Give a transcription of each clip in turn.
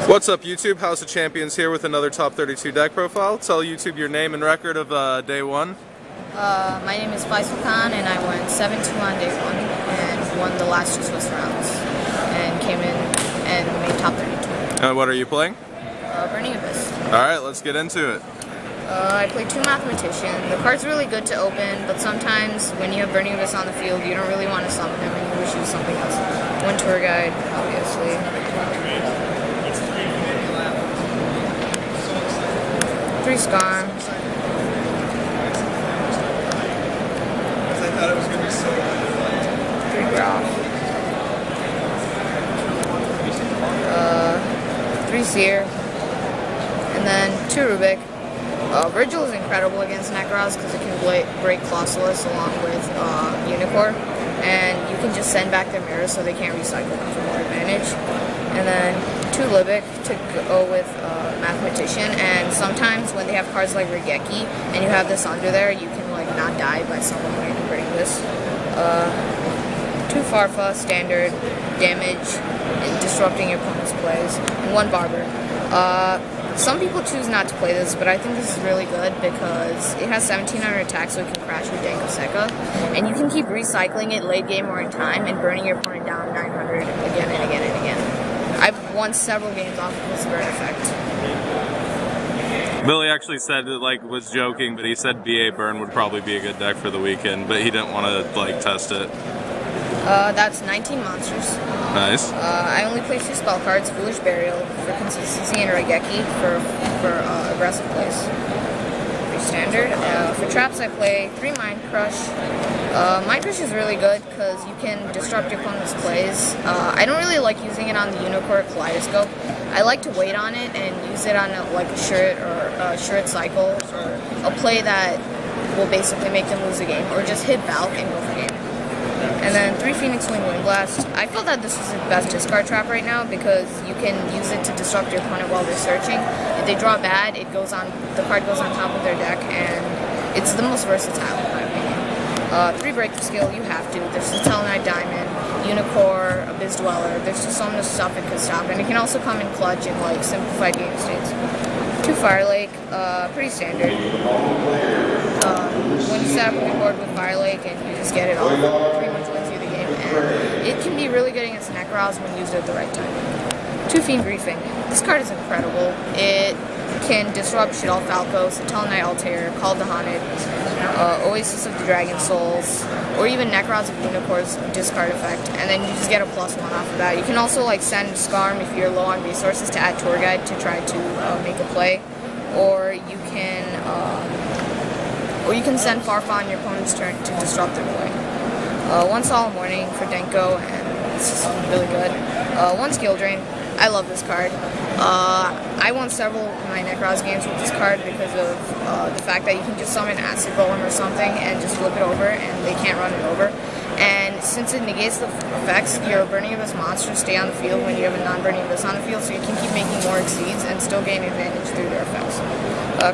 What's up, YouTube? House of Champions here with another Top 32 deck profile. Tell YouTube your name and record of day one. My name is Faisal Khan, and I went 7-2 on day one and won the last two Swiss rounds and came in and made top 32. What are you playing? Burning Abyss. Alright, let's get into it. I played 2 Mathematician. The card's really good to open, but sometimes when you have Burning Abyss on the field, you don't really want to summon him and you wish you use something else. 1 Tour Guide, obviously. 3 Skarm. I thought it was going to be so 3 Graph. 3 Seer. And then 2 Rubik. Virgil is incredible against Necros because it can break Clausulus along with Unicorn. And you can just send back their mirrors so they can't recycle them for more advantage. And then 2 Libic to go with Mathematician, and sometimes when they have cards like Regeki and you have this under there, you can like not die by someone when you bring this. 2 Farfa, standard, damage, and disrupting your opponent's plays, and 1 Barber. Some people choose not to play this, but I think this is really good because it has 1700 attack, so it can crash with Danko Seka, and you can keep recycling it late game or in time and burning your opponent down 900 again and again and again. I've won several games off of this burn effect. Billy actually said it was joking, but he said BA Burn would probably be a good deck for the weekend, but he didn't want to test it. That's 19 monsters. Nice. I only play 2 spell cards, Foolish Burial for consistency and Regeki for aggressive plays. Pretty standard. For traps I play 3 Mind Crush. Mind Crush is really good because you can disrupt your opponent's plays. I don't really like using it on the Unicorn Kaleidoscope. I like to wait on it and use it on a shirt or a shirt cycle or a play that will basically make them lose the game, or just hit Valk and go for game. And then 3 Phoenix Wing Wind Blast. I feel that this is the best discard trap right now because you can use it to disrupt your opponent while they're searching. If they draw bad, the card goes on top of their deck, and it's the most versatile in my opinion. 3 Breaker Skill, you have to. There's the Telenite Diamond, Unicorn, Abyss Dweller. There's just so much stuff it could stop, and it can also come in clutch in simplified game states. 2 Fire Lake, pretty standard. When you set up a big board with Fire Lake and you just get it off, it pretty much wins you the game, and it can be really good against Necros when used at the right time. 2 Fiend Griefing. This card is incredible. It can disrupt Shadal Falcos, Telenite Altair, Call the Haunted, Oasis of the Dragon Souls, or even Necros of Unicorn's discard effect, and then you just get a +1 off of that. You can also send Skarm if you're low on resources to add Tour Guide to try to make a play, or you can send Farfa on your opponent's turn to disrupt their play. 1 Solemn Warning for Denko, and this is really good. 1 Skill Drain. I love this card. I won several of my Necros games with this card because of the fact that you can just summon Acid Golem or something and just flip it over and they can't run it over. And since it negates the effects, your Burning Abyss monsters stay on the field when you have a non-Burning Abyss on the field, so you can keep making more exceeds and still gain advantage through their effects.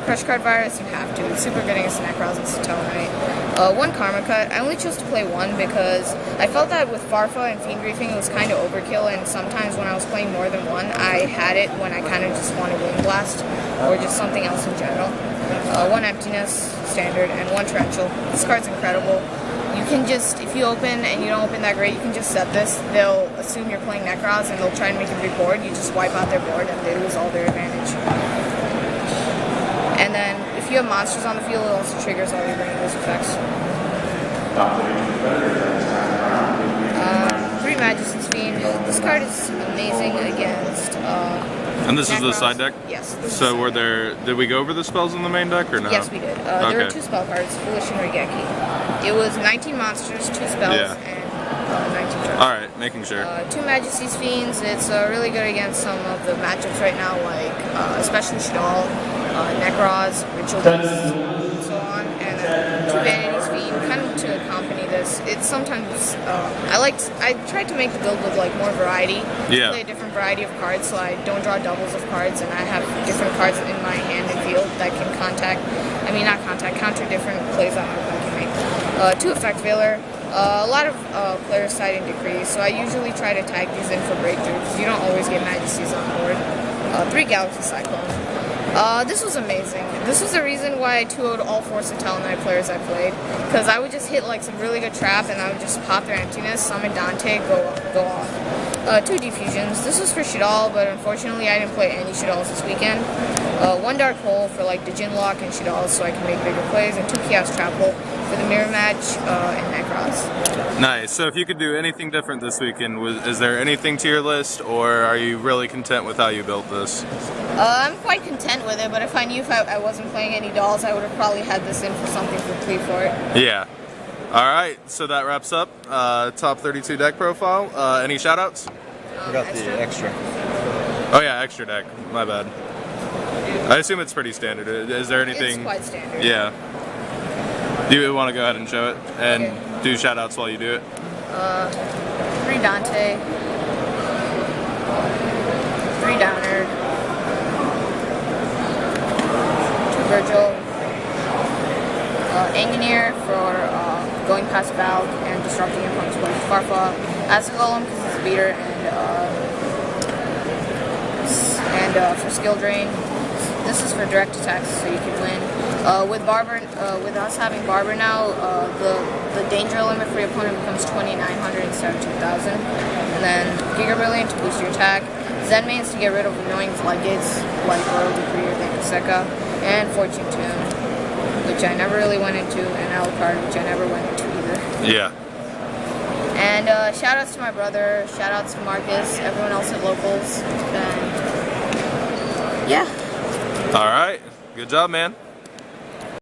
Crush Card Virus, you have to. It's super good against Necros and Satellarite. 1 Karma Cut. I only chose to play 1 because I felt that with Farfa and Fiend Griefing it was kind of overkill, and sometimes when I was playing more than 1, I had it when I kind of just wanted Wind Blast or just something else in general. 1 Emptiness, standard, and 1 Torrential. This card's incredible. You can just, if you open and you don't open that great, you can just set this. They'll assume you're playing Necros and they'll try and make a big board. You just wipe out their board and they lose all their advantage. And then, if you have monsters on the field, it also triggers all your Burning Abyss effects. 3 Majesty's Fiend. This card is amazing against And this Necros. is the side deck? Yes. So did we go over the spells in the main deck or no? Yes, we did. There were 2 spell cards, Foolish and Regeki. It was 19 monsters, 2 spells, and 19 turns. Alright, making sure. 2 Majesty's Fiends. It's really good against some of the matchups right now, especially Shadal, Necros, Ritual Beasts, and so on. And then 2 Vanity's Fiend, kind of to accompany this. It's sometimes, I tried to make the build with more variety. Yeah. Play a different variety of cards so I don't draw doubles of cards, and I have different cards in my hand and field that can counter different plays that my opponent can make. 2 Effect Veiler. A lot of players side in Decree, so I usually try to tag these in for breakthrough because you don't always get Majesties on board. 3 Galaxy Cyclone. This was amazing. This was the reason why I 2-0'd all 4 Satellite Knight players I played, because I would just hit like some really good trap and I would just pop their emptiness, summon Dante, go off. 2 Defusions. This was for Shadal, but unfortunately I didn't play any Shadals this weekend. 1 Dark Hole for like the Jin Lock and Shadals so I can make bigger plays, and 2 Chaos Trap Hole for the Mirror Match and Necros. Nice. So if you could do anything different this weekend, is there anything to your list, or are you really content with how you built this? I'm quite content with it, but if I knew if I wasn't playing any dolls, I would have probably had this in for something complete for it. Yeah. All right, so that wraps up top 32 deck profile. Any shoutouts? We got the extra. Oh yeah, extra deck. My bad. I assume it's pretty standard. Is there anything? It's quite standard. Yeah. Do you want to go ahead and show it and do shoutouts while you do it? 3 Dante, 3 Downer, 2 Virgil, Engineer for going past Valk and disrupting opponent's plays. Farfa, Acid Golem because it's a beater, and for skill drain. This is for direct attacks, so you can win. With with us having Barber now, the danger limit for your opponent becomes 2,900 instead of 2,000. And then Giga Brilliant to boost your attack. Zen Mains to get rid of annoying floodgates like Royal Decree or Gankaseka. And Fortune Tune, which I never really went into, and Alucard, which I never went into either. Yeah. And shoutouts to my brother, shoutouts to Marcus, everyone else at Locals, and yeah. All right. Good job, man.